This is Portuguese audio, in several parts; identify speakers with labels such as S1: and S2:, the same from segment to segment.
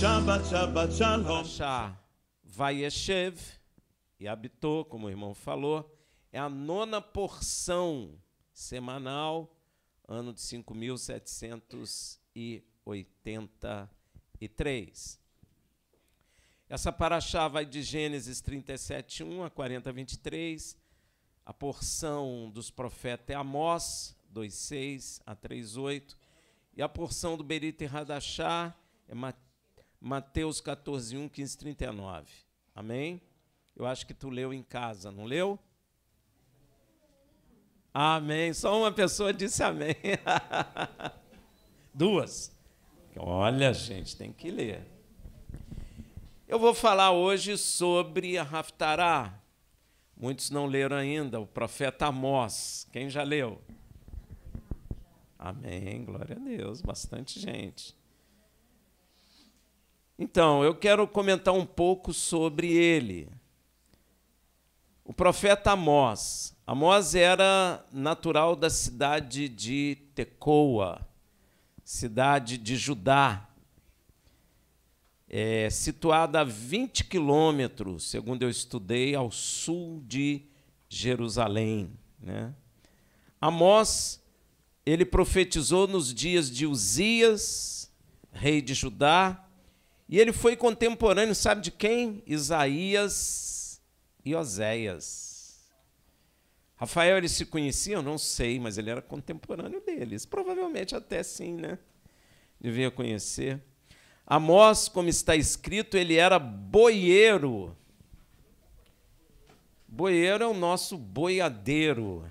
S1: Shabbat, Shabbat Shalom.
S2: Parashá Vayeshev, e habitou, como o irmão falou, é a 9ª porção semanal, ano de 5.783. Essa parashá vai de Gênesis 37:1 a 40:23. A porção dos profetas é Amós 2:6 a 3:8. E a porção do Berit Hadashá é Mateus 14:1, 15:39. Amém? Eu acho que tu leu em casa, não leu? Amém. Só uma pessoa disse amém. Duas. Olha, gente, tem que ler. Eu vou falar hoje sobre a Haftará. Muitos não leram ainda, o profeta Amós. Quem já leu? Amém, glória a Deus, bastante gente. Então, eu quero comentar um pouco sobre ele. O profeta Amós. Amós era natural da cidade de Tecoa, cidade de Judá, situada a 20 quilômetros, segundo eu estudei, ao sul de Jerusalém, né? Amós, ele profetizou nos dias de Uzias, rei de Judá, e ele foi contemporâneo, sabe de quem? Isaías e Oséias. Rafael, eles se conheciam? Não sei, mas ele era contemporâneo deles. Provavelmente até sim, né? Devia conhecer. Amós, como está escrito, ele era boieiro. Boieiro é o nosso boiadeiro.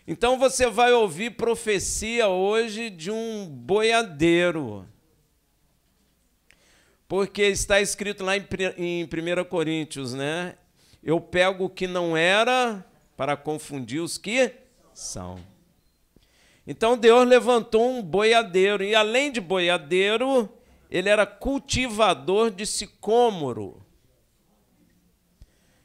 S2: Então você vai ouvir profecia hoje de um boiadeiro. Porque está escrito lá em 1 Coríntios, né? Eu pego o que não era para confundir os que são. Então Deus levantou um boiadeiro, e além de boiadeiro, ele era cultivador de sicômoro.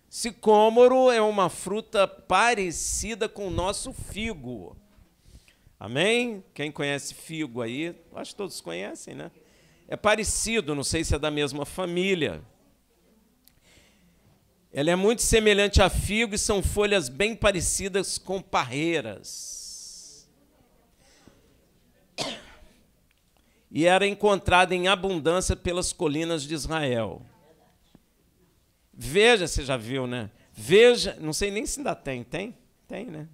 S2: Sicômoro é uma fruta parecida com o nosso figo. Amém? Quem conhece figo aí? Acho que todos conhecem, né? É parecido, não sei se é da mesma família. Ela é muito semelhante a figo e são folhas bem parecidas com parreiras. E era encontrada em abundância pelas colinas de Israel. Veja, você já viu, né? Veja, não sei nem se ainda tem. Tem, né?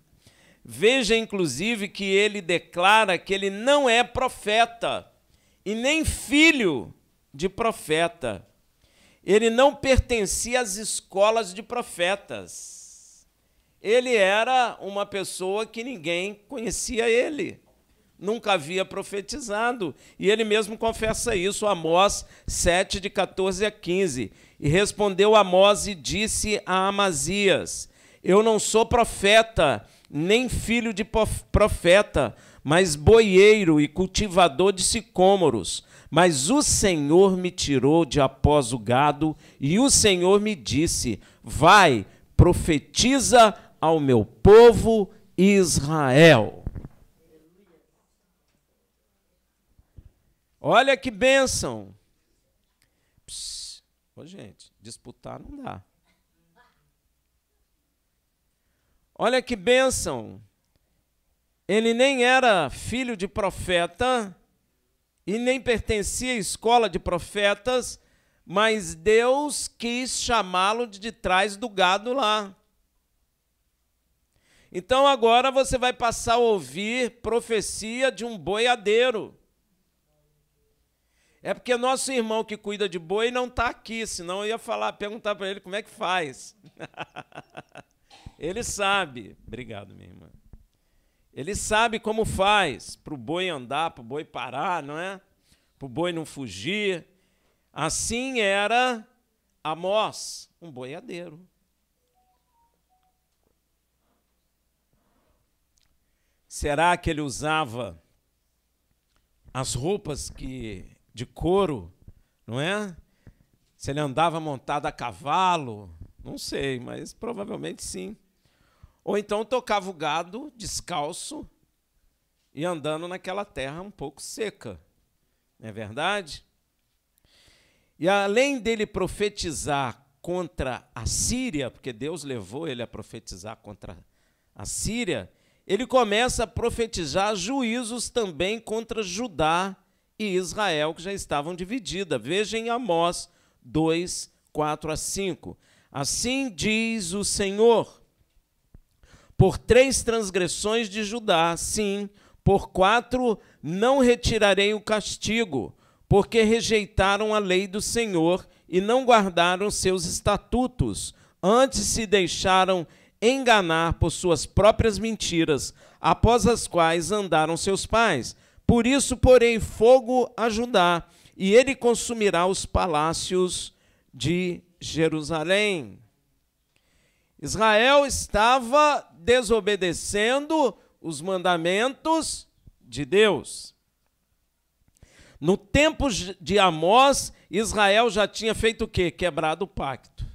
S2: Veja, inclusive, que ele declara que ele não é profeta e nem filho de profeta. Ele não pertencia às escolas de profetas. Ele era uma pessoa que ninguém conhecia ele. Nunca havia profetizado. E ele mesmo confessa isso, Amós 7, de 14 a 15. E respondeu Amós e disse a Amazias: eu não sou profeta, nem filho de profeta, mas boieiro e cultivador de sicômoros. Mas o Senhor me tirou de após o gado, e o Senhor me disse: vai, profetiza ao meu povo Israel. Olha que bênção. Ô, gente, disputar não dá. Olha que bênção. Ele nem era filho de profeta e nem pertencia à escola de profetas, mas Deus quis chamá-lo de trás do gado lá. Então agora você vai passar a ouvir profecia de um boiadeiro. É porque nosso irmão que cuida de boi não está aqui, senão eu ia perguntar para ele como é que faz. Ele sabe. Obrigado, minha irmã. Ele sabe como faz para o boi andar, para o boi parar, não é? Para o boi não fugir. Assim era Amós, um boiadeiro. Será que ele usava as roupas de couro, não é? Se ele andava montado a cavalo, não sei, mas provavelmente sim. Ou então tocava o gado descalço e andando naquela terra um pouco seca. Não é verdade? E além dele profetizar contra a Síria, porque Deus levou ele a profetizar contra a Síria, ele começa a profetizar juízos também contra Judá e Israel, que já estavam divididas. Veja em Amós 2, 4 a 5. Assim diz o Senhor: por 3 transgressões de Judá, sim, por 4 não retirarei o castigo, porque rejeitaram a lei do Senhor e não guardaram seus estatutos, antes se deixaram enganar por suas próprias mentiras, após as quais andaram seus pais. Por isso porei fogo a Judá, e ele consumirá os palácios de Jerusalém. Israel estava desobedecendo os mandamentos de Deus. No tempo de Amós, Israel já tinha feito o quê? Quebrado o pacto.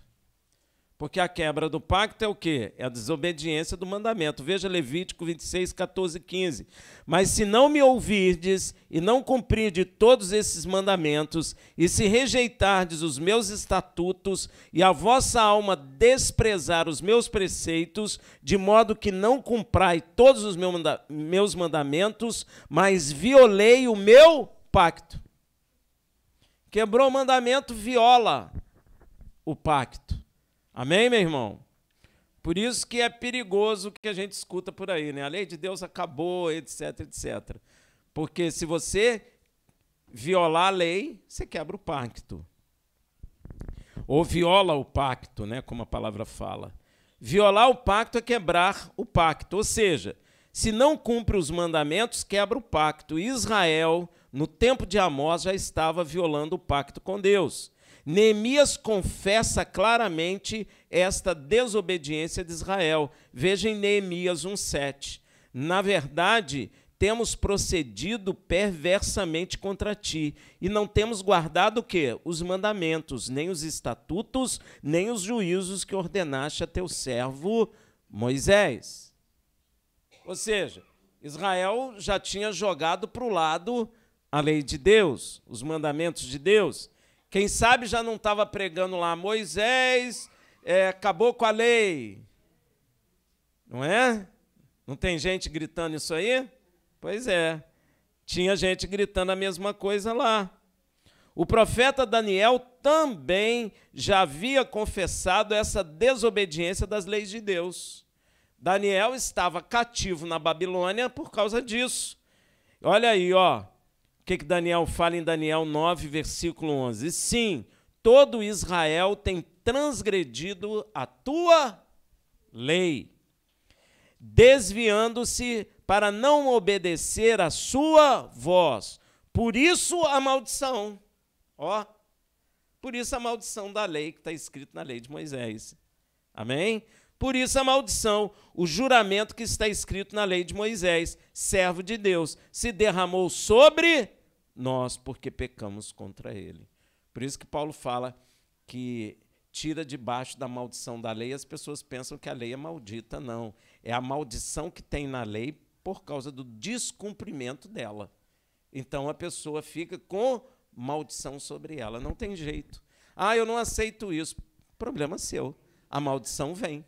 S2: Porque a quebra do pacto é o quê? É a desobediência do mandamento. Veja Levítico 26, 14 e 15. Mas se não me ouvirdes e não cumprirdes todos esses mandamentos, e se rejeitardes os meus estatutos, e a vossa alma desprezar os meus preceitos, de modo que não cumprai todos os meus mandamentos, mas violei o meu pacto. Quebrou o mandamento, viola o pacto. Amém, meu irmão? Por isso que é perigoso o que a gente escuta por aí, né? A lei de Deus acabou, etc, etc. Porque se você violar a lei, você quebra o pacto. Ou viola o pacto, né? Como a palavra fala. Violar o pacto é quebrar o pacto. Ou seja, se não cumpre os mandamentos, quebra o pacto. Israel, no tempo de Amós, já estava violando o pacto com Deus. Neemias confessa claramente esta desobediência de Israel. Veja em Neemias 1,7. Na verdade, temos procedido perversamente contra ti, e não temos guardado o quê? Os mandamentos, nem os estatutos, nem os juízos que ordenaste a teu servo Moisés. Ou seja, Israel já tinha jogado para o lado a lei de Deus, os mandamentos de Deus. Quem sabe já não estava pregando lá, Moisés acabou com a lei. Não é? Não tem gente gritando isso aí? Pois é, tinha gente gritando a mesma coisa lá. O profeta Daniel também já havia confessado essa desobediência das leis de Deus. Daniel estava cativo na Babilônia por causa disso. Olha aí, ó. O que Daniel fala em Daniel 9, versículo 11? Sim, todo Israel tem transgredido a tua lei, desviando-se para não obedecer a sua voz. Por isso a maldição. Ó, por isso a maldição da lei que está escrito na lei de Moisés. Amém? Por isso a maldição, o juramento que está escrito na lei de Moisés, servo de Deus, se derramou sobre nós, porque pecamos contra ele. Por isso que Paulo fala que tira debaixo da maldição da lei, as pessoas pensam que a lei é maldita. Não, é a maldição que tem na lei por causa do descumprimento dela. Então a pessoa fica com maldição sobre ela, não tem jeito. Ah, eu não aceito isso. Problema seu, a maldição vem.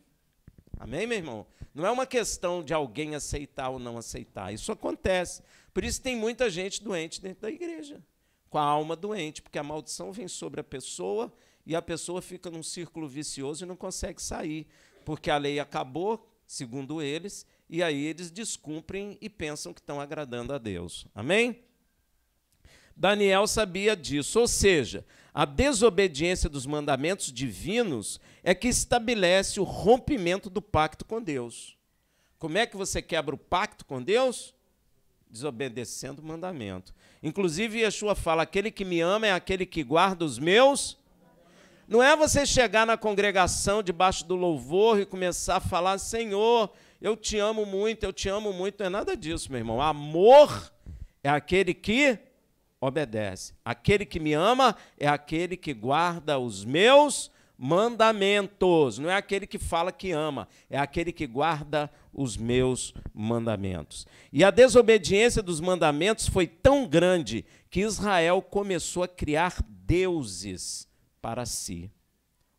S2: Amém, meu irmão? Não é uma questão de alguém aceitar ou não aceitar. Isso acontece. Por isso tem muita gente doente dentro da igreja, com a alma doente, porque a maldição vem sobre a pessoa e a pessoa fica num círculo vicioso e não consegue sair, porque a lei acabou, segundo eles, e aí eles descumprem e pensam que estão agradando a Deus. Amém? Daniel sabia disso, ou seja, a desobediência dos mandamentos divinos é que estabelece o rompimento do pacto com Deus. Como é que você quebra o pacto com Deus? Desobedecendo o mandamento. Inclusive, Yeshua fala, aquele que me ama é aquele que guarda os meus. Não é você chegar na congregação debaixo do louvor e começar a falar, Senhor, eu te amo muito, não é nada disso, meu irmão. Amor é aquele que obedece. Aquele que me ama é aquele que guarda os meus mandamentos. Não é aquele que fala que ama, é aquele que guarda os meus mandamentos. E a desobediência dos mandamentos foi tão grande que Israel começou a criar deuses para si.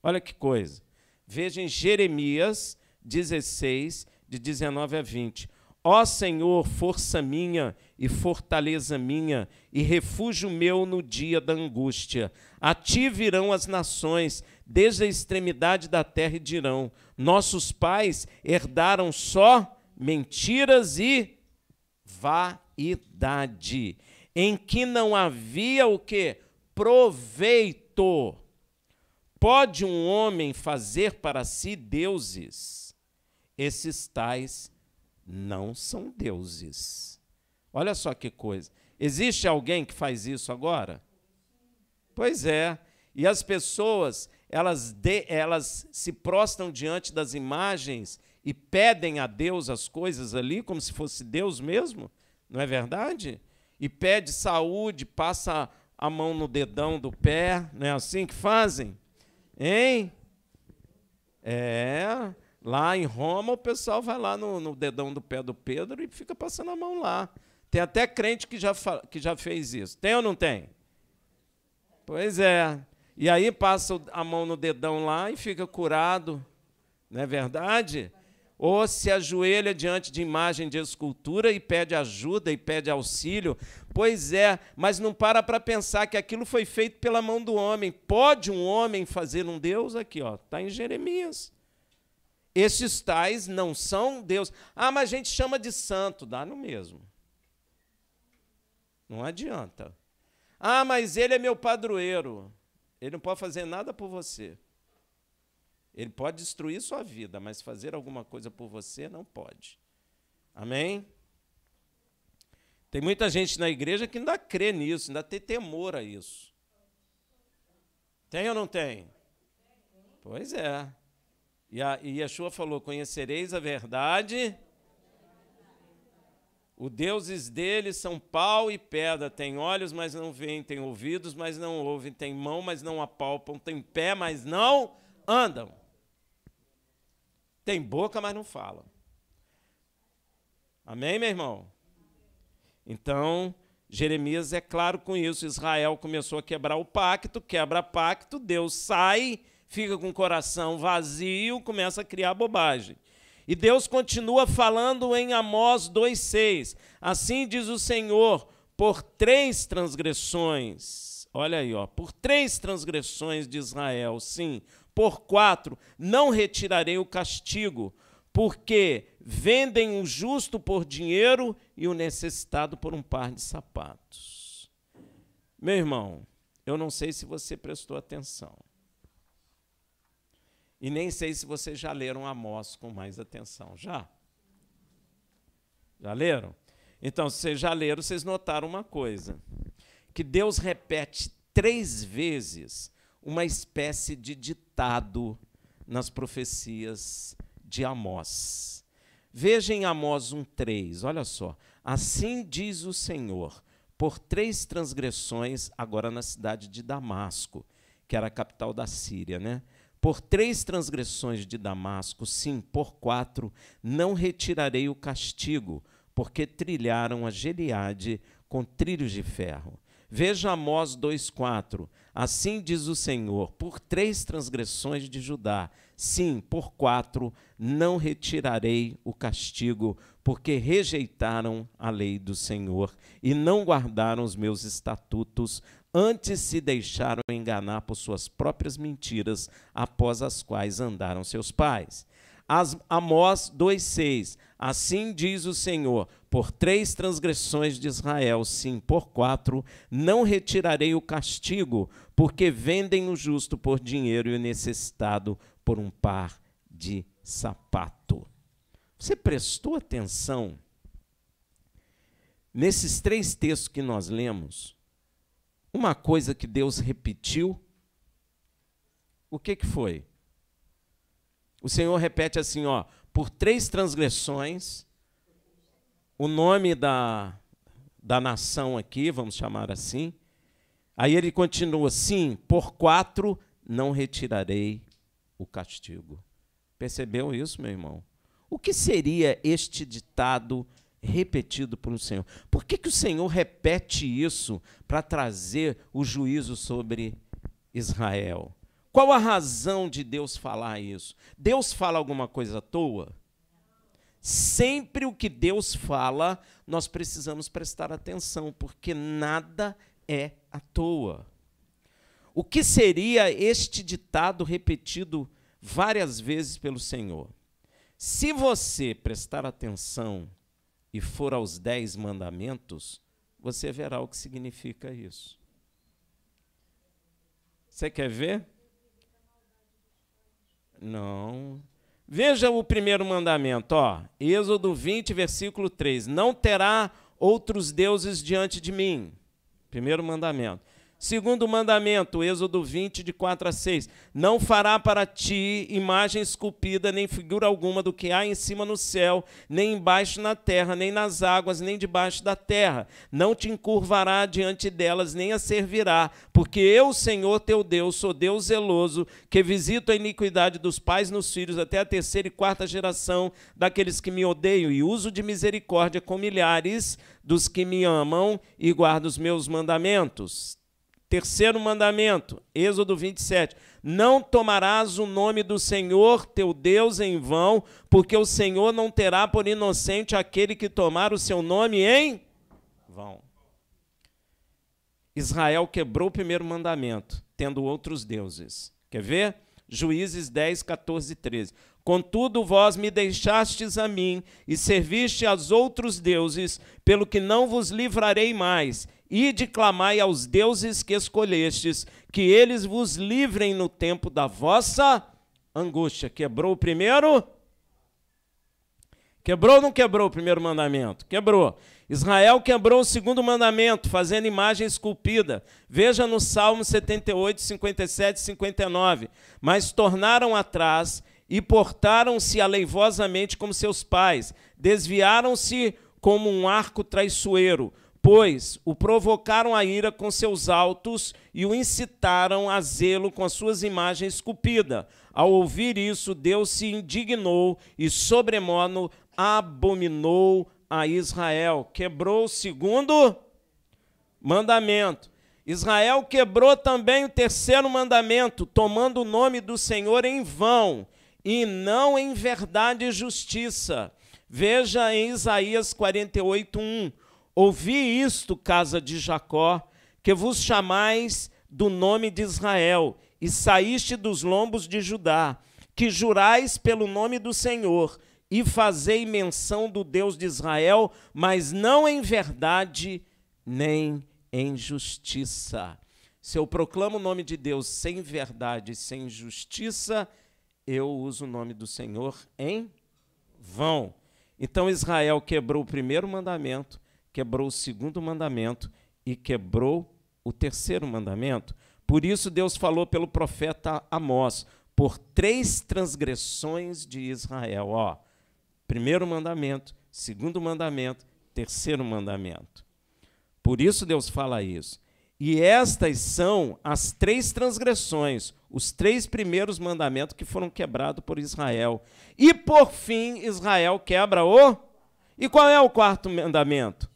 S2: Olha que coisa. Veja em Jeremias 16, de 19 a 20. Ó Senhor, força minha e fortaleza minha, e refúgio meu no dia da angústia. A ti virão as nações, desde a extremidade da terra, e dirão: nossos pais herdaram só mentiras e vaidade, em que não havia o quê? Proveito. Pode um homem fazer para si deuses? Esses tais não são deuses. Olha só que coisa. Existe alguém que faz isso agora? Pois é. E as pessoas, elas se prostram diante das imagens e pedem a Deus as coisas ali, como se fosse Deus mesmo, não é verdade? E pede saúde, passa a mão no dedão do pé, não é assim que fazem? Hein? É. Lá em Roma, o pessoal vai lá no dedão do pé do Pedro e fica passando a mão lá. Tem até crente que já fez isso. Tem ou não tem? Pois é. E aí passa a mão no dedão lá e fica curado. Não é verdade? Ou se ajoelha diante de imagem de escultura e pede ajuda e pede auxílio. Pois é, mas não para pensar que aquilo foi feito pela mão do homem. Pode um homem fazer um Deus? Aqui, ó, está em Jeremias. Esses tais não são Deus. Ah, mas a gente chama de santo. Dá no mesmo. Não adianta. Ah, mas ele é meu padroeiro. Ele não pode fazer nada por você. Ele pode destruir sua vida, mas fazer alguma coisa por você não pode. Amém? Tem muita gente na igreja que ainda crê nisso, ainda tem temor a isso. Tem ou não tem? Pois é. E Yeshua falou: conhecereis a verdade. Os deuses deles são pau e pedra. Tem olhos, mas não veem. Tem ouvidos, mas não ouvem. Tem mão, mas não apalpam. Tem pé, mas não andam. Tem boca, mas não falam. Amém, meu irmão? Então, Jeremias é claro com isso. Israel começou a quebrar o pacto, quebra pacto, Deus sai, fica com o coração vazio, começa a criar bobagem. E Deus continua falando em Amós 2,6. Assim diz o Senhor: por 3 transgressões, olha aí, ó, por 3 transgressões de Israel, sim, por 4, não retirarei o castigo, porque vendem o justo por dinheiro e o necessitado por um par de sapatos. Meu irmão, eu não sei se você prestou atenção. E nem sei se vocês já leram Amós com mais atenção. Já? Já leram? Então, se vocês já leram, vocês notaram uma coisa. Que Deus repete 3 vezes uma espécie de ditado nas profecias de Amós. Veja em Amós 1,3, olha só. Assim diz o Senhor, por 3 transgressões, agora na cidade de Damasco, que era a capital da Síria, né? Por 3 transgressões de Damasco, sim, por 4, não retirarei o castigo, porque trilharam a Gileade com trilhos de ferro. Veja Amós 2,4. Assim diz o Senhor, por 3 transgressões de Judá, sim, por 4, não retirarei o castigo, porque rejeitaram a lei do Senhor e não guardaram os meus estatutos, antes se deixaram enganar por suas próprias mentiras, após as quais andaram seus pais. Amós 2,6. Assim diz o Senhor, por 3 transgressões de Israel, sim, por 4, não retirarei o castigo, porque vendem o justo por dinheiro e o necessitado por um par de sapato. Você prestou atenção nesses 3 textos que nós lemos? Uma coisa que Deus repetiu, o que foi? O Senhor repete assim, ó, por 3 transgressões, o nome da nação aqui, vamos chamar assim. Aí ele continua, sim, por 4 não retirarei o castigo. Percebeu isso, meu irmão? O que seria este ditado repetido por um Senhor? Por que o Senhor repete isso para trazer o juízo sobre Israel? Qual a razão de Deus falar isso? Deus fala alguma coisa à toa? Sempre o que Deus fala, nós precisamos prestar atenção, porque nada é à toa. O que seria este ditado repetido várias vezes pelo Senhor? Se você prestar atenção e for aos 10 mandamentos, você verá o que significa isso. Você quer ver? Não. Veja o primeiro mandamento, Êxodo 20, versículo 3. Não terá outros deuses diante de mim. Primeiro mandamento. Segundo mandamento, Êxodo 20, de 4 a 6. Não fará para ti imagem esculpida, nem figura alguma do que há em cima no céu, nem embaixo na terra, nem nas águas, nem debaixo da terra. Não te encurvará diante delas, nem a servirá, porque eu, Senhor teu Deus, sou Deus zeloso, que visito a iniquidade dos pais nos filhos, até a 3ª e 4ª geração daqueles que me odeiam, e uso de misericórdia com milhares dos que me amam e guardam os meus mandamentos. Terceiro mandamento, Êxodo 27. Não tomarás o nome do Senhor teu Deus em vão, porque o Senhor não terá por inocente aquele que tomar o seu nome em vão. Israel quebrou o primeiro mandamento, tendo outros deuses. Quer ver? Juízes 10, 14 e 13. Contudo, vós me deixastes a mim e serviste aos outros deuses, pelo que não vos livrarei mais. Ide clamai aos deuses que escolhestes, que eles vos livrem no tempo da vossa angústia. Quebrou o primeiro? Quebrou ou não quebrou o primeiro mandamento? Quebrou. Israel quebrou o segundo mandamento, fazendo imagem esculpida. Veja no Salmo 78, 57 e 59. Mas tornaram atrás e portaram-se aleivosamente como seus pais. Desviaram-se como um arco traiçoeiro, pois o provocaram a ira com seus altos e o incitaram a zelo com as suas imagens esculpidas. Ao ouvir isso, Deus se indignou e sobremodo abominou a Israel. Quebrou o segundo mandamento. Israel quebrou também o terceiro mandamento, tomando o nome do Senhor em vão e não em verdade e justiça. Veja em Isaías 48, 1. Ouvi isto, casa de Jacó, que vos chamais do nome de Israel, e saíste dos lombos de Judá, que jurais pelo nome do Senhor, e fazei menção do Deus de Israel, mas não em verdade, nem em justiça. Se eu proclamo o nome de Deus sem verdade e sem justiça, eu uso o nome do Senhor em vão. Então Israel quebrou o primeiro mandamento, quebrou o segundo mandamento e quebrou o terceiro mandamento. Por isso Deus falou pelo profeta Amós, por 3 transgressões de Israel. Primeiro mandamento, segundo mandamento, terceiro mandamento. Por isso Deus fala isso. E estas são as 3 transgressões, os 3 primeiros mandamentos que foram quebrados por Israel. E por fim Israel quebra o... E qual é o 4º mandamento?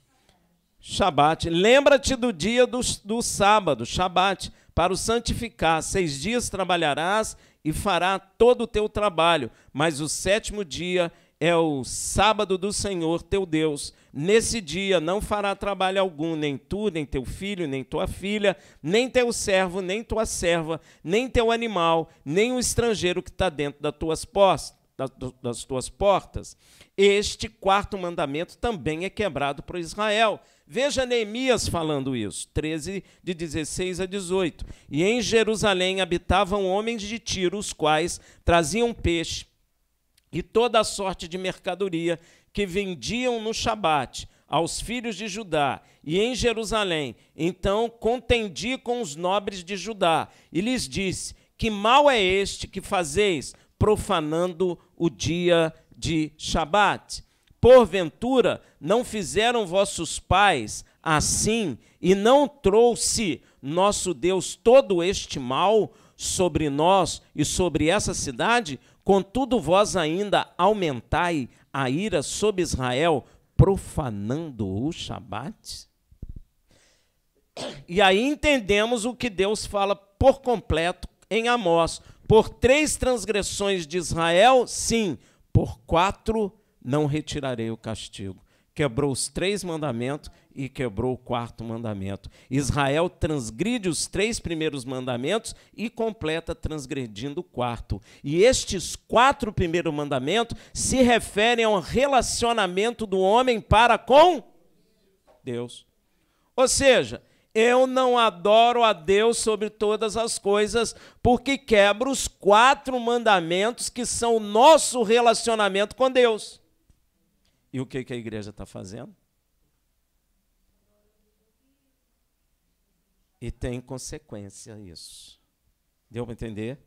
S2: Shabat. Lembra-te do dia do sábado, Shabat, para o santificar. 6 dias trabalharás e fará todo o teu trabalho, mas o 7º dia é o sábado do Senhor teu Deus. Nesse dia não fará trabalho algum, nem tu, nem teu filho, nem tua filha, nem teu servo, nem tua serva, nem teu animal, nem o estrangeiro que está dentro das tuas portas. Este 4º mandamento também é quebrado por Israel. Veja Neemias falando isso, 13, de 16 a 18. E em Jerusalém habitavam homens de Tiro, os quais traziam peixe e toda a sorte de mercadoria que vendiam no Shabat aos filhos de Judá e em Jerusalém. Então contendi com os nobres de Judá e lhes disse: que mal é este que fazeis, profanando o dia de Shabat? Porventura não fizeram vossos pais assim, e não trouxe nosso Deus todo este mal sobre nós e sobre essa cidade, contudo vós ainda aumentai a ira sobre Israel, profanando o Shabat? E aí entendemos o que Deus fala por completo em Amós. Por 3 transgressões de Israel, sim, por 4 não retirarei o castigo. Quebrou os 3 mandamentos e quebrou o 4º mandamento. Israel transgride os 3 primeiros mandamentos e completa transgredindo o 4º. E estes 4 primeiros mandamentos se referem ao relacionamento do homem para com Deus. Ou seja, eu não adoro a Deus sobre todas as coisas, porque quebro os 4 mandamentos que são o nosso relacionamento com Deus. E o que a igreja está fazendo? E tem consequência isso. Deu para entender?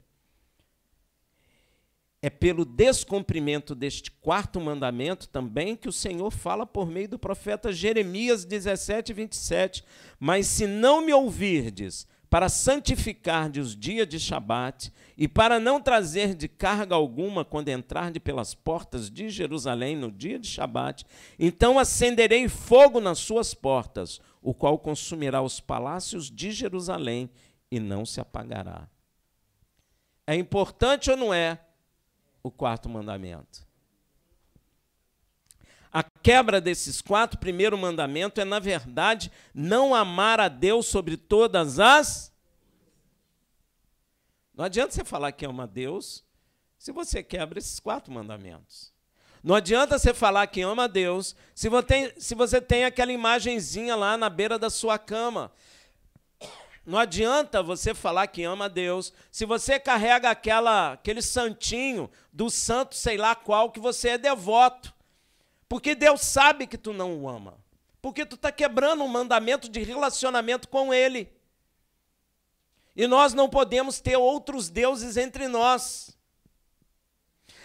S2: É pelo descumprimento deste 4º mandamento também que o Senhor fala por meio do profeta Jeremias 17, 27. Mas se não me ouvirdes, para santificardes os dias de Shabat, e para não trazer de carga alguma quando entrardes pelas portas de Jerusalém no dia de Shabat, então acenderei fogo nas suas portas, o qual consumirá os palácios de Jerusalém e não se apagará. É importante ou não é o 4º mandamento? A quebra desses 4 primeiros mandamentos é, na verdade, não amar a Deus sobre todas as... Não adianta você falar que ama a Deus se você quebra esses 4 mandamentos. Não adianta você falar que ama a Deus se você tem aquela imagenzinha lá na beira da sua cama. Não adianta você falar que ama a Deus se você carrega aquele santinho do santo sei lá qual que você é devoto. Porque Deus sabe que tu não o ama. Porque tu está quebrando um mandamento de relacionamento com Ele. E nós não podemos ter outros deuses entre nós.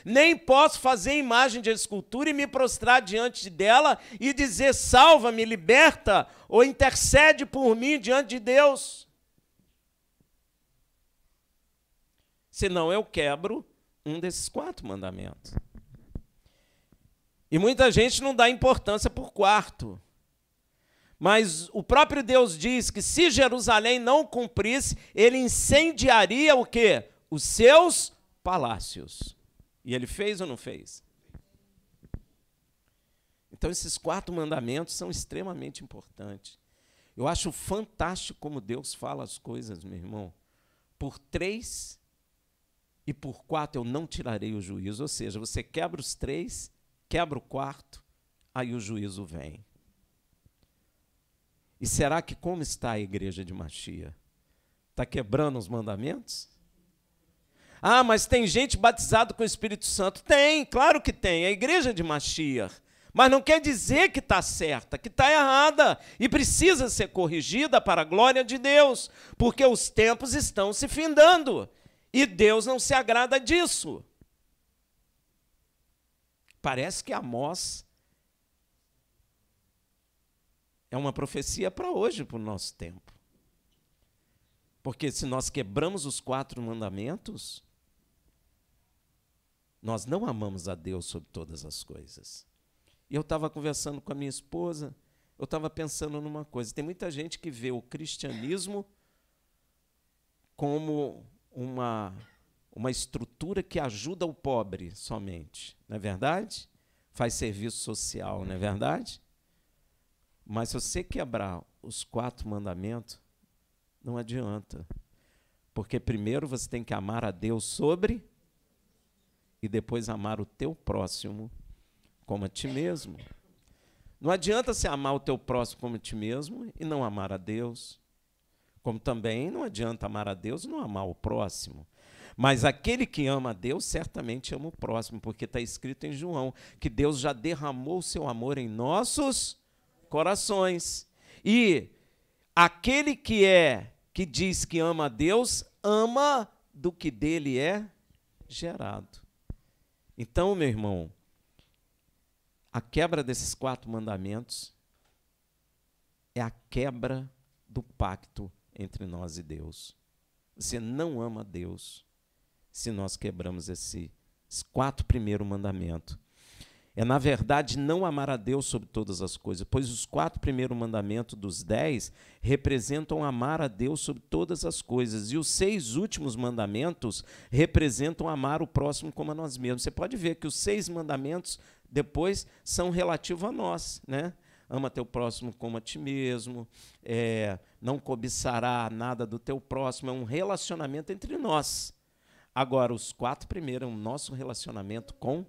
S2: Nem posso fazer imagem de escultura e me prostrar diante dela e dizer, salva-me, liberta, ou intercede por mim diante de Deus. Senão eu quebro um desses 4 mandamentos. E muita gente não dá importância por 4º. Mas o próprio Deus diz que se Jerusalém não cumprisse, ele incendiaria o quê? Os seus palácios. E ele fez ou não fez? Então esses 4 mandamentos são extremamente importantes. Eu acho fantástico como Deus fala as coisas, meu irmão. Por 3 e por 4 eu não tirarei o juízo. Ou seja, você quebra os 3, quebra o 4º, aí o juízo vem. E será que como está a igreja de Machia? Está quebrando os mandamentos? Ah, mas tem gente batizada com o Espírito Santo. Tem, claro que tem, é a igreja de Machia. Mas não quer dizer que está certa, que está errada. E precisa ser corrigida para a glória de Deus. Porque os tempos estão se findando. E Deus não se agrada disso. Parece que Amós é uma profecia para hoje, para o nosso tempo. Porque se nós quebramos os 4 mandamentos, nós não amamos a Deus sobre todas as coisas. E eu estava conversando com a minha esposa, eu estava pensando numa coisa. Tem muita gente que vê o cristianismo como uma estrutura que ajuda o pobre somente. Não é verdade? Faz serviço social, não é verdade? Mas se você quebrar os 4 mandamentos, não adianta. Porque primeiro você tem que amar a Deus sobre e depois amar o teu próximo como a ti mesmo. Não adianta você amar o teu próximo como a ti mesmo e não amar a Deus. Como também não adianta amar a Deus e não amar o próximo. Mas aquele que ama a Deus certamente ama o próximo, porque está escrito em João que Deus já derramou o seu amor em nossos corações. E aquele que diz que ama a Deus, ama do que dele é gerado. Então, meu irmão, a quebra desses 4 mandamentos é a quebra do pacto entre nós e Deus. Você não ama a Deus se nós quebramos esses 4 primeiros mandamentos. É, na verdade, não amar a Deus sobre todas as coisas, pois os 4 primeiros mandamentos dos 10 representam amar a Deus sobre todas as coisas, e os 6 últimos mandamentos representam amar o próximo como a nós mesmos. Você pode ver que os 6 mandamentos depois são relativos a nós, né? Ama teu próximo como a ti mesmo, não cobiçará nada do teu próximo, é um relacionamento entre nós. Agora, os 4 primeiros é o nosso relacionamento com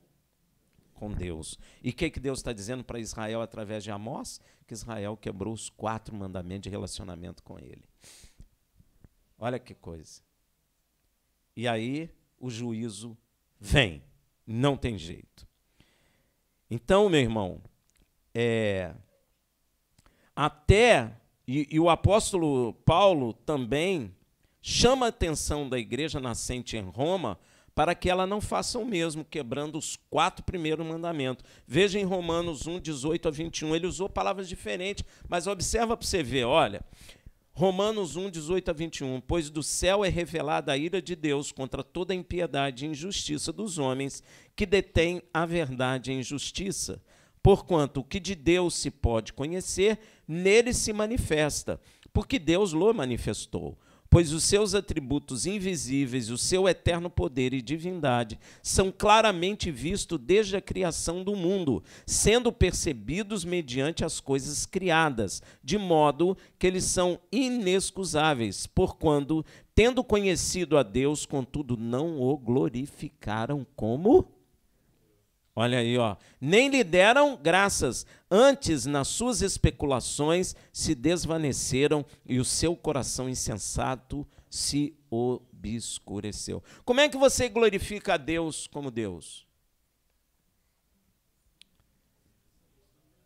S2: Deus. E o que Deus está dizendo para Israel através de Amós? Que Israel quebrou os 4 mandamentos de relacionamento com ele. Olha que coisa. E aí o juízo vem. Não tem jeito. Então, meu irmão, e o apóstolo Paulo também chama a atenção da igreja nascente em Roma para que ela não faça o mesmo, quebrando os 4 primeiros mandamentos. Veja em Romanos 1, 18 a 21, ele usou palavras diferentes, mas observa para você ver, olha, Romanos 1, 18 a 21, pois do céu é revelada a ira de Deus contra toda a impiedade e injustiça dos homens que detêm a verdade em justiça. Porquanto o que de Deus se pode conhecer, nele se manifesta, porque Deus lo manifestou. Pois os seus atributos invisíveis, o seu eterno poder e divindade, são claramente vistos desde a criação do mundo, sendo percebidos mediante as coisas criadas, de modo que eles são inexcusáveis, porquanto, tendo conhecido a Deus, contudo, não o glorificaram como... Olha aí, ó. Nem lhe deram graças, antes nas suas especulações se desvaneceram e o seu coração insensato se obscureceu. Como é que você glorifica a Deus como Deus?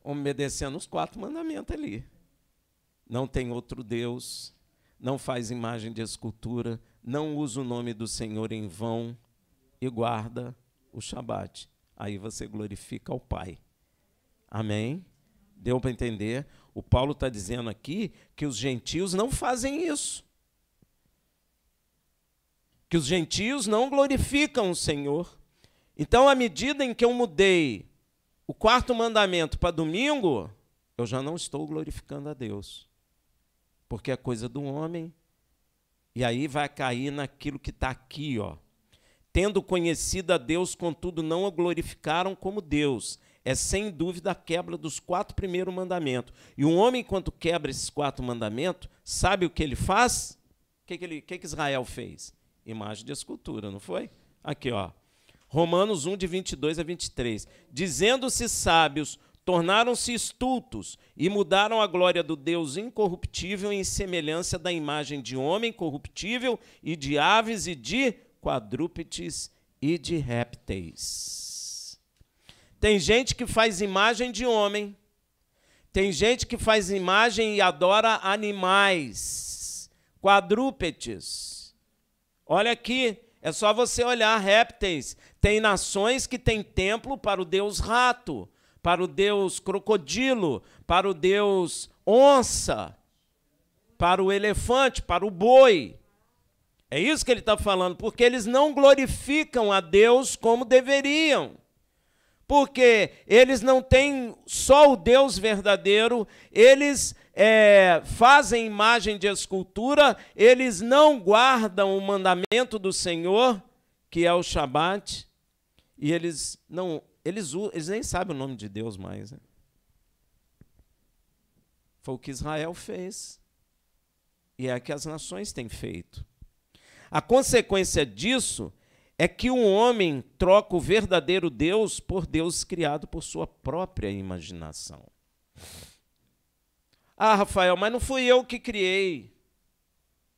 S2: Obedecendo os 4 mandamentos ali. Não tem outro Deus, não faz imagem de escultura, não usa o nome do Senhor em vão e guarda o Shabat. Aí você glorifica ao Pai. Amém? Deu para entender? O Paulo está dizendo aqui que os gentios não fazem isso. Que os gentios não glorificam o Senhor. Então, à medida em que eu mudei o 4º mandamento para domingo, eu já não estou glorificando a Deus. Porque é coisa do homem. E aí vai cair naquilo que está aqui, ó. Tendo conhecido a Deus, contudo, não o glorificaram como Deus. É sem dúvida a quebra dos 4 primeiros mandamentos. E um homem, quando quebra esses 4 mandamentos, sabe o que ele faz? O que Israel fez? Imagem de escultura, não foi? Aqui, ó. Romanos 1, de 22 a 23. Dizendo-se sábios, tornaram-se estultos e mudaram a glória do Deus incorruptível em semelhança da imagem de homem corruptível e de aves e de quadrúpedes e de répteis. Tem gente que faz imagem de homem, tem gente que faz imagem e adora animais, quadrúpedes. Olha aqui, é só você olhar répteis. Tem nações que têm templo para o deus rato, para o deus crocodilo, para o deus onça, para o elefante, para o boi. É isso que ele está falando, porque eles não glorificam a Deus como deveriam. Porque eles não têm só o Deus verdadeiro, eles fazem imagem de escultura, eles não guardam o mandamento do Senhor, que é o Shabat, e eles nem sabem o nome de Deus mais. Né? Foi o que Israel fez, e é o que as nações têm feito. A consequência disso é que um homem troca o verdadeiro Deus por Deus criado por sua própria imaginação. Ah, Rafael, mas não fui eu que criei.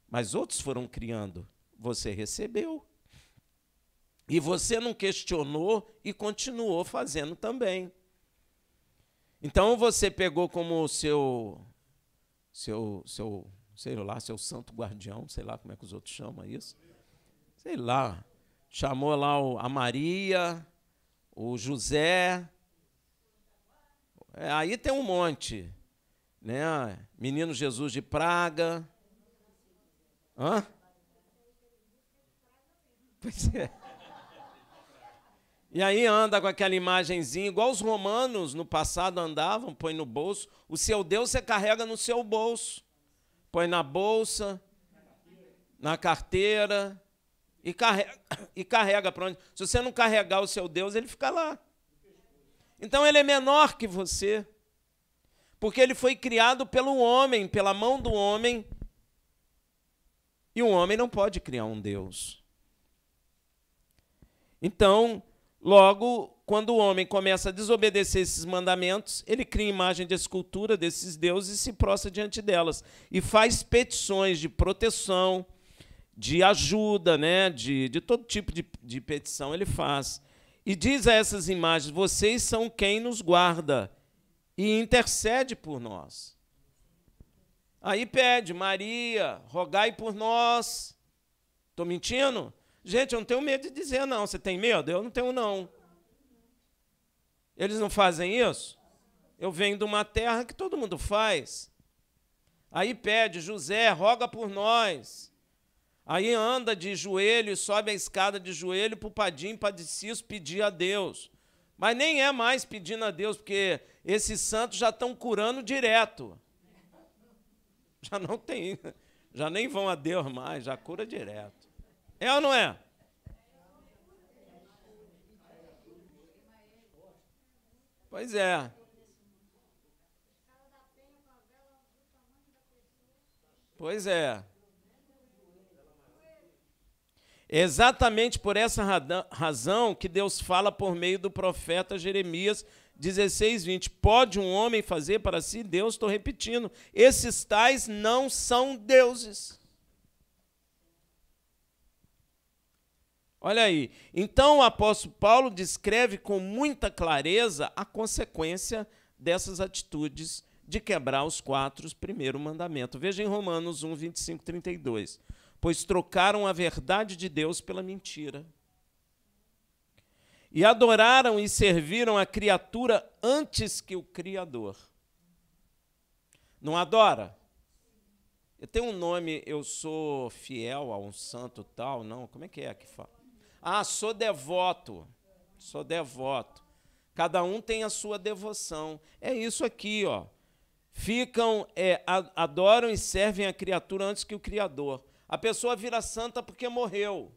S2: Mas outros foram criando. Você recebeu. E você não questionou e continuou fazendo também. Então você pegou como seu sei lá, seu santo guardião, sei lá como é que os outros chamam isso. Sei lá, chamou lá a Maria, o José. Aí tem um monte, né? Menino Jesus de Praga. Hã? Pois é. E aí anda com aquela imagenzinha, igual os romanos no passado andavam, põe no bolso. O seu Deus você carrega no seu bolso. Põe na bolsa, na carteira, e carrega para onde? Se você não carregar o seu Deus, ele fica lá. Então ele é menor que você, porque ele foi criado pelo homem, pela mão do homem, e o homem não pode criar um Deus. Então, logo, quando o homem começa a desobedecer esses mandamentos, ele cria imagem de escultura desses deuses e se prostra diante delas. E faz petições de proteção, de ajuda, né? de todo tipo de petição ele faz. E diz a essas imagens, vocês são quem nos guarda e intercede por nós. Aí pede, Maria, rogai por nós. Estou mentindo? Gente, eu não tenho medo de dizer não. Você tem medo? Eu não tenho não. Eles não fazem isso? Eu venho de uma terra que todo mundo faz. Aí pede, José, roga por nós. Aí anda de joelho, sobe a escada de joelho para o padim padecido pedir a Deus. Mas nem é mais pedindo a Deus, porque esses santos já estão curando direto. Já não tem, já nem vão a Deus mais, já cura direto. É ou não é? Pois é. Pois é. É exatamente por essa razão que Deus fala por meio do profeta Jeremias 16:20. Pode um homem fazer para si Deus? Estou repetindo. Esses tais não são deuses. Olha aí. Então o apóstolo Paulo descreve com muita clareza a consequência dessas atitudes de quebrar os 4 primeiros mandamentos. Veja em Romanos 1, 25, 32. Pois trocaram a verdade de Deus pela mentira. E adoraram e serviram a criatura antes que o Criador. Não adora? Eu tenho um nome, eu sou fiel a um santo tal, não, como é que fala? Ah, sou devoto. Sou devoto. Cada um tem a sua devoção. É isso aqui, ó. Adoram e servem a criatura antes que o Criador. A pessoa vira santa porque morreu.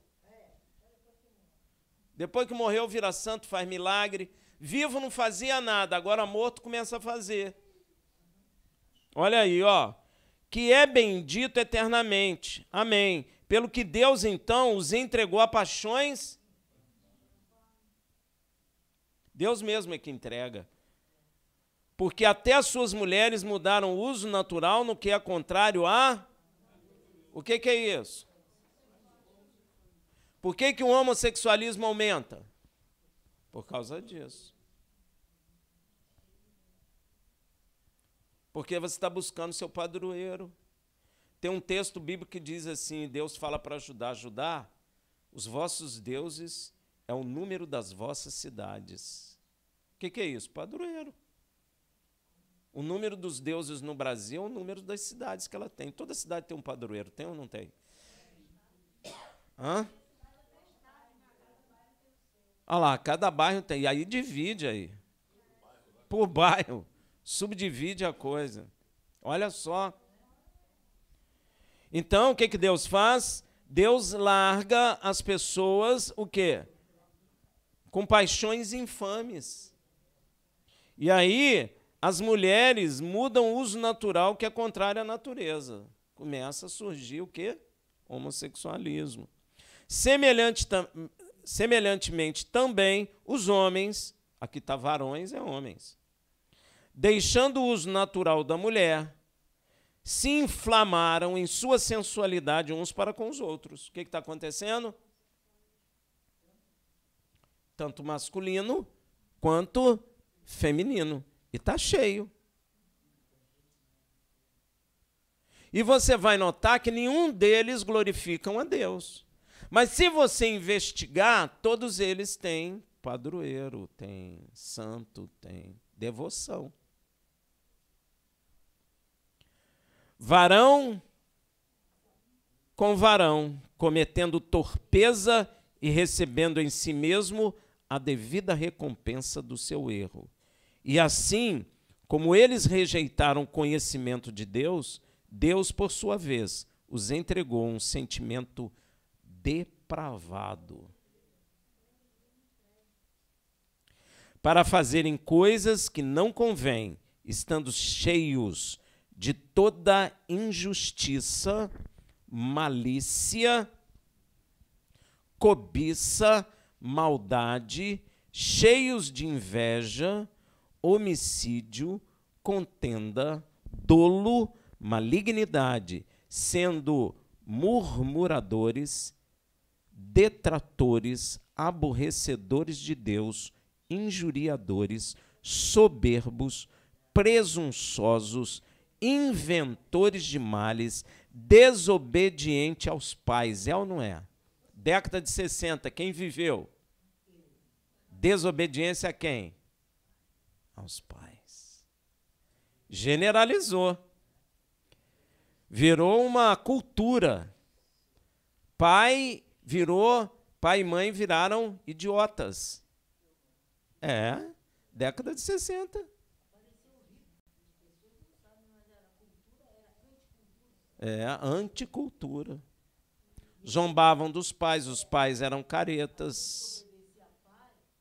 S2: Depois que morreu, vira santo, faz milagre. Vivo não fazia nada, agora morto começa a fazer. Olha aí, ó. Que é bendito eternamente. Amém. Pelo que Deus, então, os entregou a paixões. Deus mesmo é que entrega. Porque até as suas mulheres mudaram o uso natural no que é contrário a... O que é isso? Por que o homossexualismo aumenta? Por causa disso. Porque você está buscando seu padroeiro. Tem um texto bíblico que diz assim, Deus fala para Judá, os vossos deuses é o número das vossas cidades. O que é isso? Padroeiro. O número dos deuses no Brasil é o número das cidades que ela tem. Toda cidade tem um padroeiro, tem ou não tem? Hã? Olha lá, cada bairro tem. E aí divide aí. Por bairro. Subdivide a coisa. Olha só. Então, o que Deus faz? Deus larga as pessoas, o quê? Com paixões infames. E aí... As mulheres mudam o uso natural que é contrário à natureza. Começa a surgir o quê? Homossexualismo. Semelhantemente também, os homens, aqui está varões, é homens, deixando o uso natural da mulher, se inflamaram em sua sensualidade uns para com os outros. O que está acontecendo? Tanto masculino quanto feminino. E está cheio. E você vai notar que nenhum deles glorificam a Deus. Mas se você investigar, todos eles têm padroeiro, têm santo, têm devoção. Varão com varão, cometendo torpeza e recebendo em si mesmo a devida recompensa do seu erro. E assim, como eles rejeitaram o conhecimento de Deus, Deus, por sua vez, os entregou um sentimento depravado, para fazerem coisas que não convêm, estando cheios de toda injustiça, malícia, cobiça, maldade, cheios de inveja, homicídio, contenda, dolo, malignidade, sendo murmuradores, detratores, aborrecedores de Deus, injuriadores, soberbos, presunçosos, inventores de males, desobediente aos pais. É ou não é? Década de 60, quem viveu? Desobediência a quem? Aos pais. Generalizou. Virou uma cultura. Pai e mãe viraram idiotas. Década de 60. Anticultura. Zombavam dos pais, os pais eram caretas.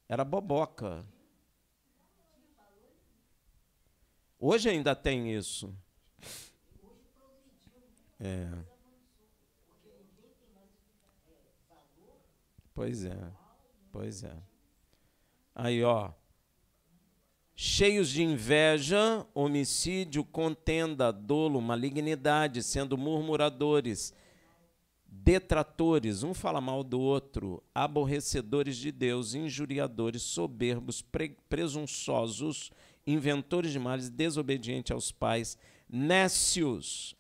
S2: Era boboca. Hoje ainda tem isso. Pois é. Aí, ó. Cheios de inveja, homicídio, contenda, dolo, malignidade, sendo murmuradores, detratores, um fala mal do outro, aborrecedores de Deus, injuriadores, soberbos, presunçosos, inventores de males, desobedientes aos pais, nécios,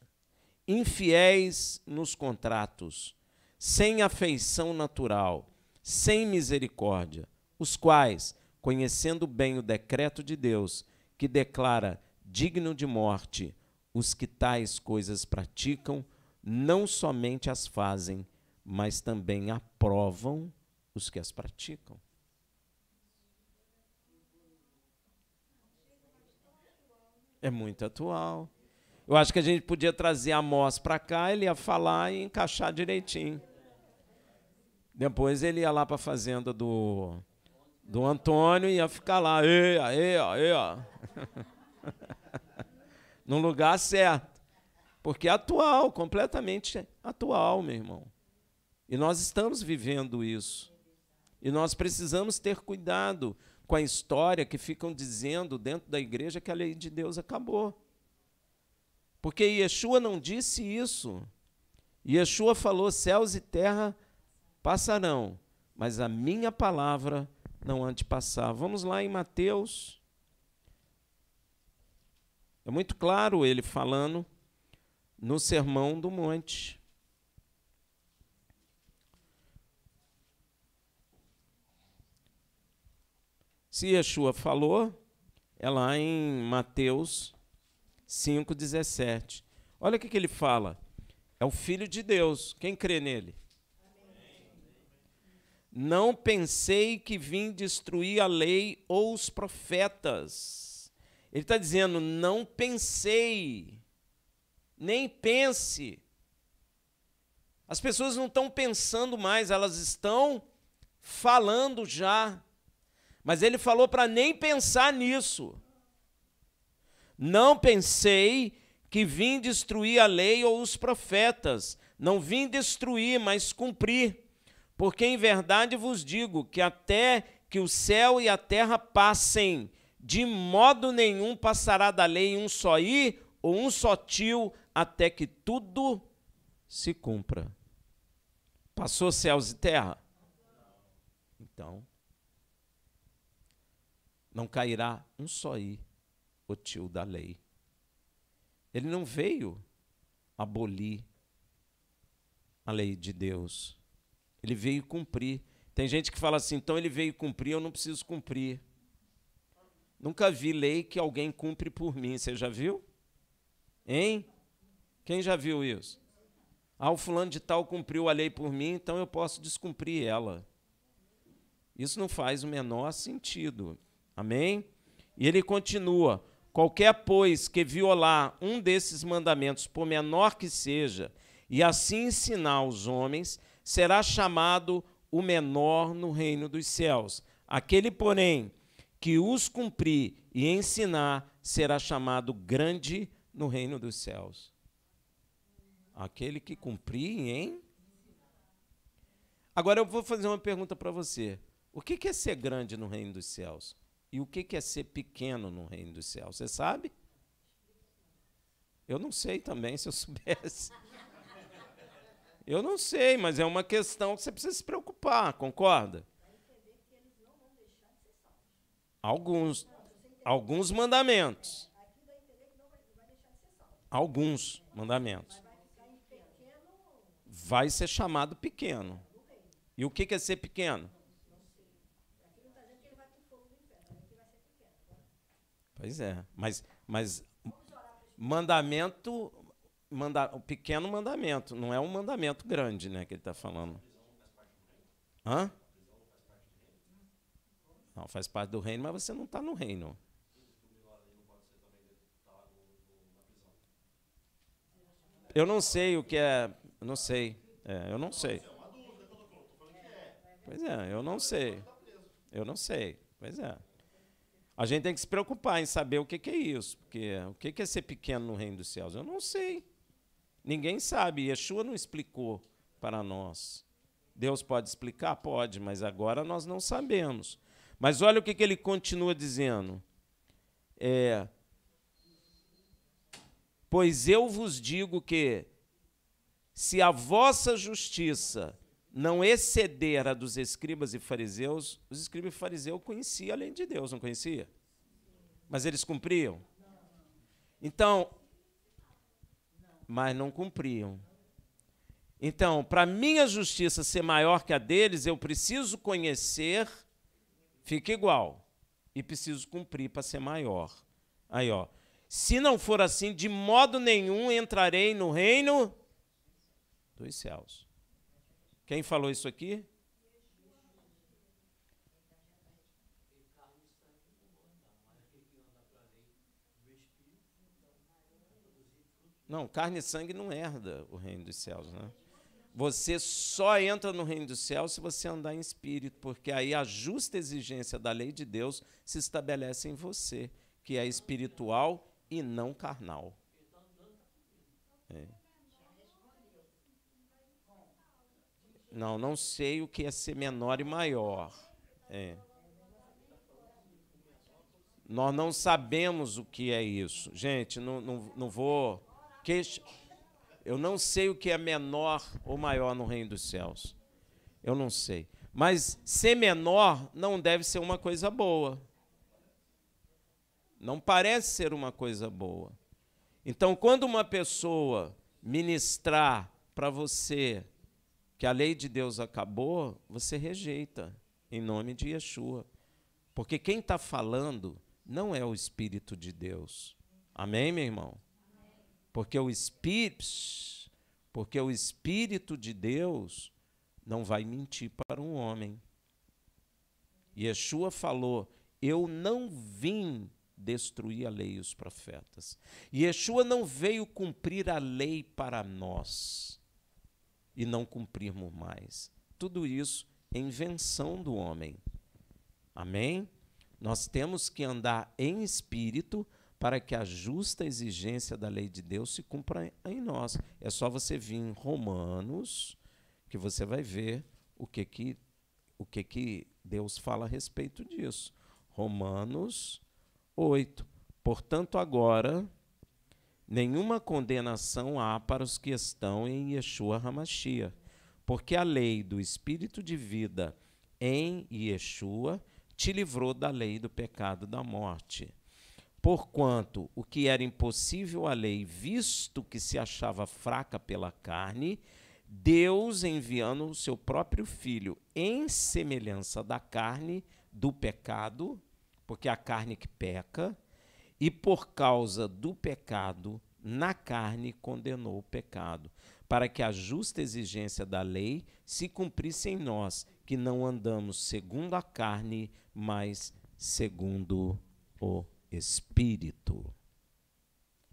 S2: infiéis nos contratos, sem afeição natural, sem misericórdia, os quais, conhecendo bem o decreto de Deus, que declara digno de morte os que tais coisas praticam, não somente as fazem, mas também aprovam os que as praticam. É muito atual. Eu acho que a gente podia trazer Amós para cá, ele ia falar e encaixar direitinho. Depois ele ia lá para a fazenda do Antônio e ia ficar lá, ó. No lugar certo. Porque é atual, completamente atual, meu irmão. E nós estamos vivendo isso. E nós precisamos ter cuidado com a história que ficam dizendo dentro da igreja que a lei de Deus acabou. Porque Yeshua não disse isso. Yeshua falou, céus e terra passarão, mas a minha palavra não há de passar. Vamos lá em Mateus. É muito claro ele falando no Sermão do Monte. Se Yeshua falou, é lá em Mateus 5,17. Olha o que ele fala. É o Filho de Deus. Quem crê nele? Não pensei que vim destruir a lei ou os profetas. Ele está dizendo, não pensei, nem pense. As pessoas não estão pensando mais, elas estão falando já. Mas ele falou para nem pensar nisso. Não pensei que vim destruir a lei ou os profetas. Não vim destruir, mas cumprir. Porque em verdade vos digo que até que o céu e a terra passem, de modo nenhum passará da lei um só i ou um só tio, até que tudo se cumpra. Passou céus e terra? Então, não cairá um só i, o tio da lei. Ele não veio abolir a lei de Deus. Ele veio cumprir. Tem gente que fala assim, então ele veio cumprir, eu não preciso cumprir. Nunca vi lei que alguém cumpre por mim. Você já viu? Hein? Quem já viu isso? Ah, o fulano de tal cumpriu a lei por mim, então eu posso descumprir ela. Isso não faz o menor sentido. Amém? E ele continua: qualquer, pois, que violar um desses mandamentos, por menor que seja, e assim ensinar os homens, será chamado o menor no reino dos céus. Aquele, porém, que os cumprir e ensinar, será chamado grande no reino dos céus. Aquele que cumprir, hein? Agora eu vou fazer uma pergunta para você. O que é ser grande no reino dos céus? E o que é ser pequeno no reino dos céus? Você sabe? Eu não sei também, se eu soubesse. Eu não sei, mas é uma questão que você precisa se preocupar, concorda? Alguns mandamentos. Alguns mandamentos. Vai ser chamado pequeno. E o que é ser pequeno? Pois é, mas mandamento, o pequeno mandamento, não é um mandamento grande, né, que ele está falando. Hã? Não, faz parte do reino, mas você não está no reino. Eu não sei o que é, eu não sei, eu não sei. Pois é, eu não sei. Eu não sei, pois é. A gente tem que se preocupar em saber o que é isso, porque o que é ser pequeno no reino dos céus? Eu não sei. Ninguém sabe, Yeshua não explicou para nós. Deus pode explicar? Pode, mas agora nós não sabemos. Mas olha o que ele continua dizendo. Pois eu vos digo que, se a vossa justiça não exceder a dos escribas e fariseus, os escribas e fariseus conheciam a lei de Deus, não conhecia? Mas eles cumpriam? Então, mas não cumpriam. Então, para minha justiça ser maior que a deles, eu preciso conhecer, fica igual, e preciso cumprir para ser maior. Aí, ó. Se não for assim, de modo nenhum entrarei no reino dos céus. Quem falou isso aqui? Não, carne e sangue não herda o reino dos céus, né? Você só entra no reino dos céus se você andar em espírito, porque aí a justa exigência da lei de Deus se estabelece em você, que é espiritual e não carnal. Não sei o que é ser menor e maior. Nós não sabemos o que é isso. Gente, não vou... Eu não sei o que é menor ou maior no reino dos céus. Eu não sei. Mas ser menor não deve ser uma coisa boa. Não parece ser uma coisa boa. Então, quando uma pessoa ministrar para você que a lei de Deus acabou, você rejeita, em nome de Yeshua. Porque quem está falando não é o Espírito de Deus. Amém, meu irmão? Porque o Espírito de Deus não vai mentir para um homem. Yeshua falou: eu não vim destruir a lei e os profetas. Yeshua não veio cumprir a lei para nós e não cumprirmos mais. Tudo isso é invenção do homem. Amém? Nós temos que andar em espírito para que a justa exigência da lei de Deus se cumpra em nós. É só você vir em Romanos que você vai ver o que Deus fala a respeito disso. Romanos 8. Portanto, agora, nenhuma condenação há para os que estão em Yeshua HaMashiach, porque a lei do Espírito de vida em Yeshua te livrou da lei do pecado e da morte. Porquanto o que era impossível à lei, visto que se achava fraca pela carne, Deus, enviando o seu próprio Filho em semelhança da carne, do pecado, porque é a carne que peca, e por causa do pecado na carne condenou o pecado, para que a justa exigência da lei se cumprisse em nós, que não andamos segundo a carne, mas segundo o Espírito.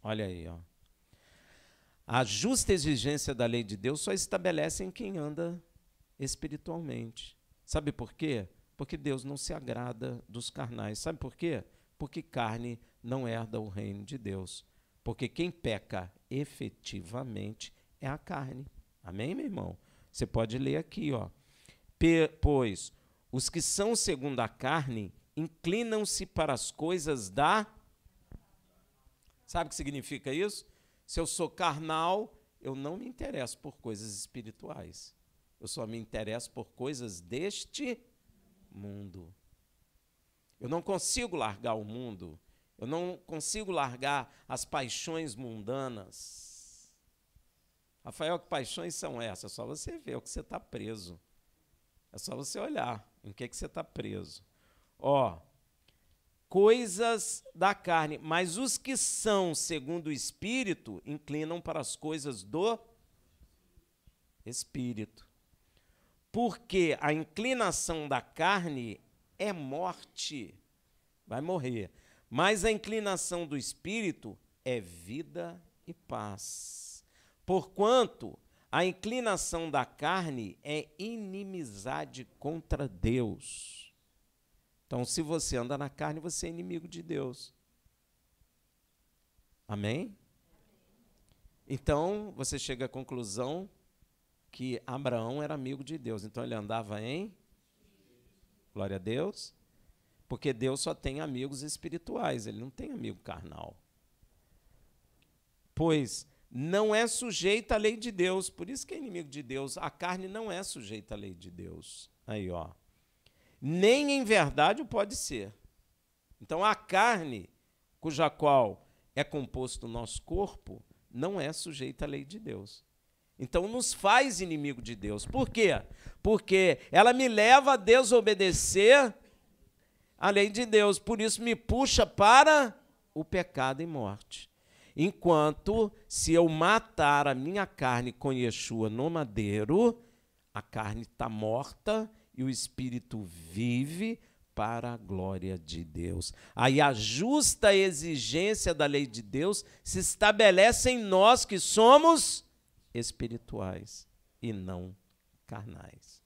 S2: Olha aí, ó. A justa exigência da lei de Deus só estabelece em quem anda espiritualmente. Sabe por quê? Porque Deus não se agrada dos carnais. Sabe por quê? Porque carne não herda o reino de Deus. Porque quem peca efetivamente é a carne. Amém, meu irmão? Você pode ler aqui, ó. Pois os que são segundo a carne inclinam-se para as coisas da... Sabe o que significa isso? Se eu sou carnal, eu não me interesso por coisas espirituais. Eu só me interesso por coisas deste mundo. Eu não consigo largar o mundo. Eu não consigo largar as paixões mundanas. Rafael, que paixões são essas? É só você ver o que você está preso. É só você olhar em que você está preso. Ó, coisas da carne, mas os que são segundo o Espírito inclinam para as coisas do Espírito. Porque a inclinação da carne é morte, vai morrer. Mas a inclinação do Espírito é vida e paz. Porquanto a inclinação da carne é inimizade contra Deus. Então, se você anda na carne, você é inimigo de Deus. Amém? Então, você chega à conclusão que Abraão era amigo de Deus. Então, ele andava em... Glória a Deus. Porque Deus só tem amigos espirituais, ele não tem amigo carnal. Pois não é sujeita à lei de Deus, por isso que é inimigo de Deus. A carne não é sujeita à lei de Deus. Aí, ó. Nem em verdade o pode ser. Então, a carne, cuja qual é composto o nosso corpo, não é sujeita à lei de Deus. Então, nos faz inimigo de Deus. Por quê? Porque ela me leva a desobedecer a lei de Deus. Por isso, me puxa para o pecado e morte. Enquanto, se eu matar a minha carne com Yeshua no madeiro, a carne está morta e o Espírito vive para a glória de Deus. Aí a justa exigência da lei de Deus se estabelece em nós que somos espirituais e não carnais.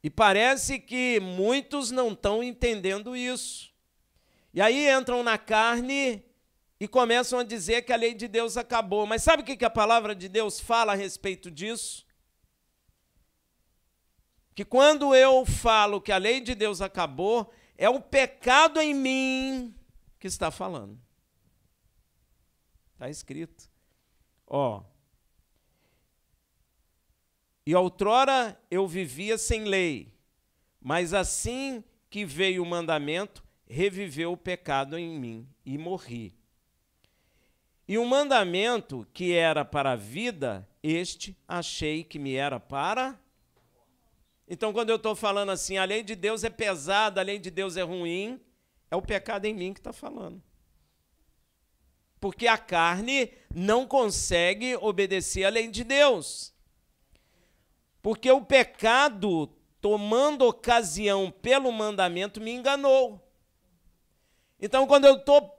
S2: E parece que muitos não estão entendendo isso. E aí entram na carne e começam a dizer que a lei de Deus acabou. Mas sabe o que a palavra de Deus fala a respeito disso? Que quando eu falo que a lei de Deus acabou, é o pecado em mim que está falando. Está escrito. Ó. E outrora eu vivia sem lei, mas assim que veio o mandamento, reviveu o pecado em mim e morri. E o mandamento que era para a vida, este achei que me era para... Então, quando eu estou falando assim, a lei de Deus é pesada, a lei de Deus é ruim, é o pecado em mim que está falando. Porque a carne não consegue obedecer a lei de Deus. Porque o pecado, tomando ocasião pelo mandamento, me enganou. Então, quando eu estou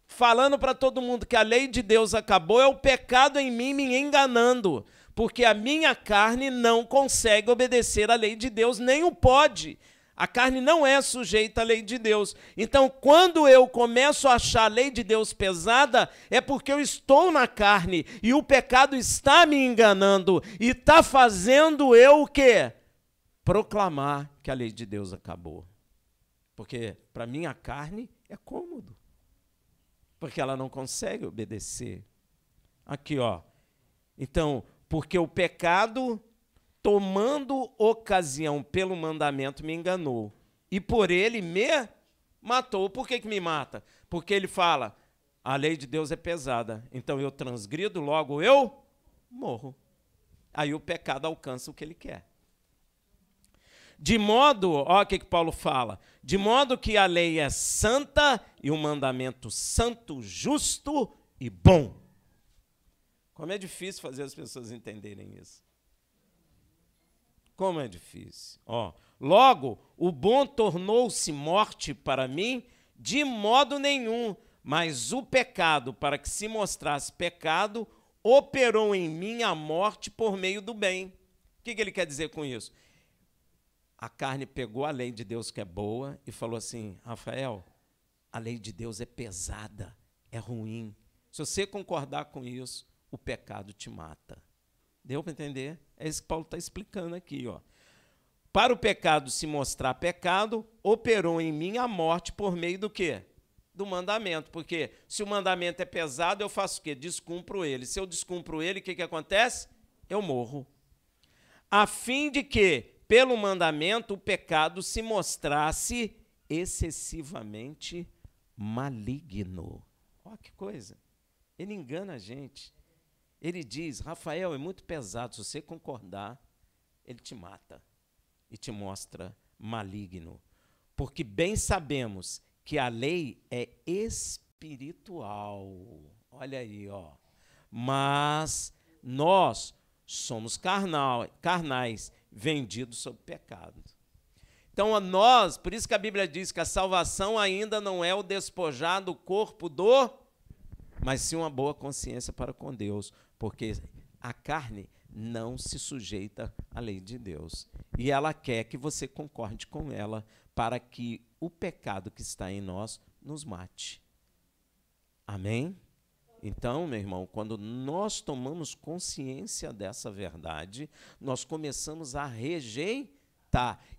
S2: falando para todo mundo que a lei de Deus acabou, é o pecado em mim me enganando. Porque a minha carne não consegue obedecer à lei de Deus, nem o pode. A carne não é sujeita à lei de Deus. Então, quando eu começo a achar a lei de Deus pesada, é porque eu estou na carne e o pecado está me enganando e está fazendo eu o quê? Proclamar que a lei de Deus acabou. Porque para mim a carne é cômodo. Porque ela não consegue obedecer. Aqui, ó. Então, porque o pecado, tomando ocasião pelo mandamento, me enganou. E por ele me matou. Por que me mata? Porque ele fala, a lei de Deus é pesada. Então eu transgrido, logo eu morro. Aí o pecado alcança o que ele quer. De modo, olha o que Paulo fala, de modo que a lei é santa e o mandamento santo, justo e bom. Como é difícil fazer as pessoas entenderem isso. Como é difícil. Logo, o bom tornou-se morte para mim de modo nenhum, mas o pecado, para que se mostrasse pecado, operou em mim a morte por meio do bem. O que ele quer dizer com isso? A carne pegou a lei de Deus que é boa e falou assim, Rafael, a lei de Deus é pesada, é ruim. Se você concordar com isso, o pecado te mata. Deu para entender? É isso que Paulo está explicando aqui. Para o pecado se mostrar pecado, operou em mim a morte por meio do quê? Do mandamento. Porque se o mandamento é pesado, eu faço o quê? Descumpro ele. Se eu descumpro ele, o que acontece? Eu morro. A fim de que, pelo mandamento, o pecado se mostrasse excessivamente maligno. Olha que coisa. Ele engana a gente. Ele diz, Rafael, é muito pesado, se você concordar, ele te mata e te mostra maligno. Porque bem sabemos que a lei é espiritual. Olha aí, Mas nós somos carnais, vendidos sob pecado. Então, por isso que a Bíblia diz que a salvação ainda não é o despojar do corpo mas sim uma boa consciência para com Deus, porque a carne não se sujeita à lei de Deus. E ela quer que você concorde com ela para que o pecado que está em nós nos mate. Amém? Então, meu irmão, quando nós tomamos consciência dessa verdade, nós começamos a rejeitar.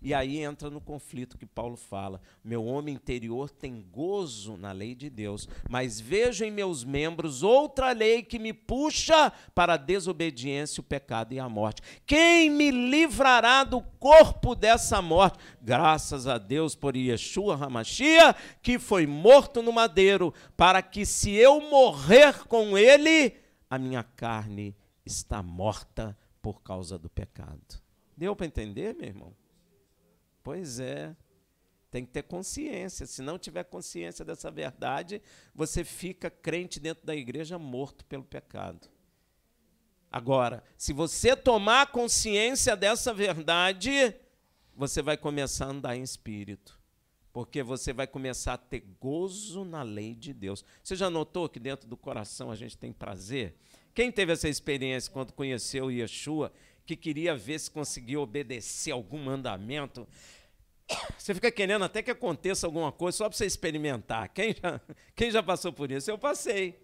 S2: E aí entra no conflito que Paulo fala. Meu homem interior tem gozo na lei de Deus, mas vejo em meus membros outra lei que me puxa para a desobediência, o pecado e a morte. Quem me livrará do corpo dessa morte? Graças a Deus por Yeshua HaMashiach, que foi morto no madeiro, para que se eu morrer com ele, a minha carne está morta por causa do pecado. Deu para entender, meu irmão? Pois é, tem que ter consciência. Se não tiver consciência dessa verdade, você fica crente dentro da igreja morto pelo pecado. Agora, se você tomar consciência dessa verdade, você vai começar a andar em espírito, porque você vai começar a ter gozo na lei de Deus. Você já notou que dentro do coração a gente tem prazer? Quem teve essa experiência quando conheceu Yeshua, que queria ver se conseguia obedecer algum mandamento? Você fica querendo até que aconteça alguma coisa só para você experimentar. Quem já passou por isso? Eu passei.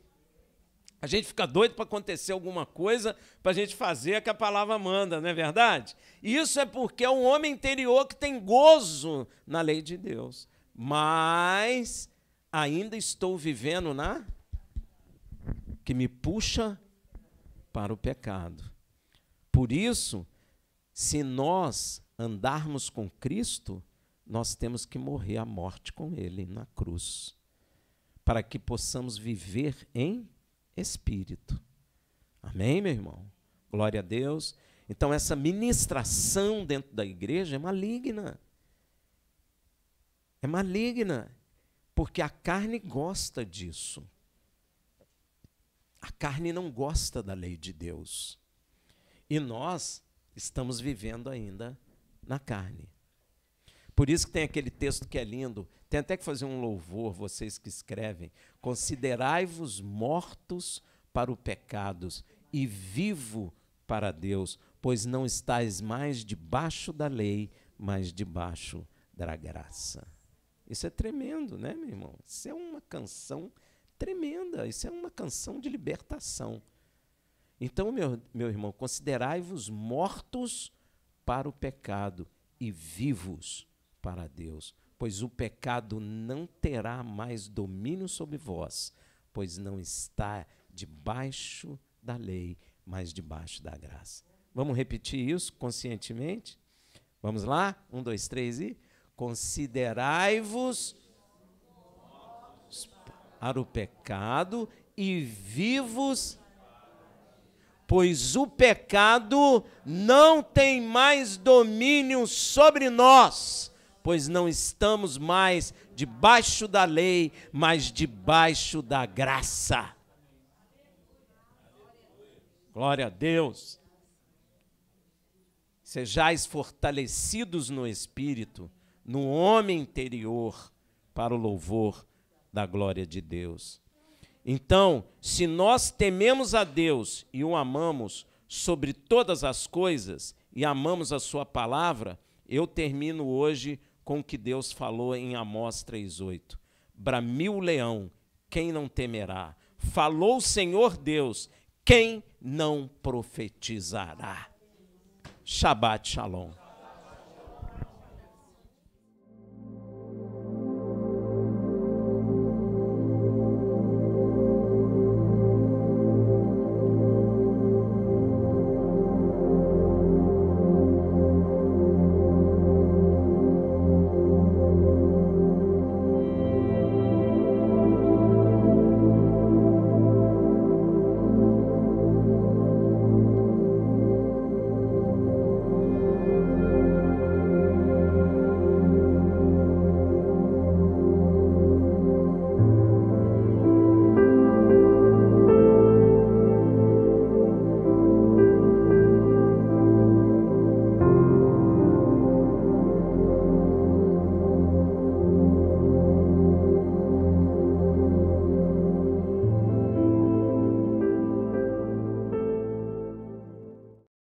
S2: A gente fica doido para acontecer alguma coisa, para a gente fazer o que a palavra manda, não é verdade? Isso é porque é um homem interior que tem gozo na lei de Deus. Mas ainda estou vivendo que me puxa para o pecado. Por isso, se nós andarmos com Cristo, nós temos que morrer a morte com Ele na cruz, para que possamos viver em espírito. Amém, meu irmão? Glória a Deus. Então, essa ministração dentro da igreja é maligna. É maligna, porque a carne gosta disso. A carne não gosta da lei de Deus. E nós estamos vivendo ainda na carne. Por isso que tem aquele texto que é lindo, tem até que fazer um louvor, vocês que escrevem. Considerai-vos mortos para o pecado e vivo para Deus, pois não estáis mais debaixo da lei, mas debaixo da graça. Isso é tremendo, né, meu irmão? Isso é uma canção tremenda, isso é uma canção de libertação. Então, meu irmão, considerai-vos mortos para o pecado e vivos para Deus, pois o pecado não terá mais domínio sobre vós, pois não está debaixo da lei, mas debaixo da graça. Vamos repetir isso conscientemente? Vamos lá? 1, 2, 3 e... Considerai-vos para o pecado e vivos pois o pecado não tem mais domínio sobre nós, pois não estamos mais debaixo da lei, mas debaixo da graça. Glória a Deus. Sejais fortalecidos no Espírito, no homem interior, para o louvor da glória de Deus. Então, se nós tememos a Deus e o amamos sobre todas as coisas e amamos a sua palavra, eu termino hoje com o que Deus falou em Amós 3,8. Bramiu o leão, quem não temerá? Falou o Senhor Deus, quem não profetizará? Shabbat Shalom.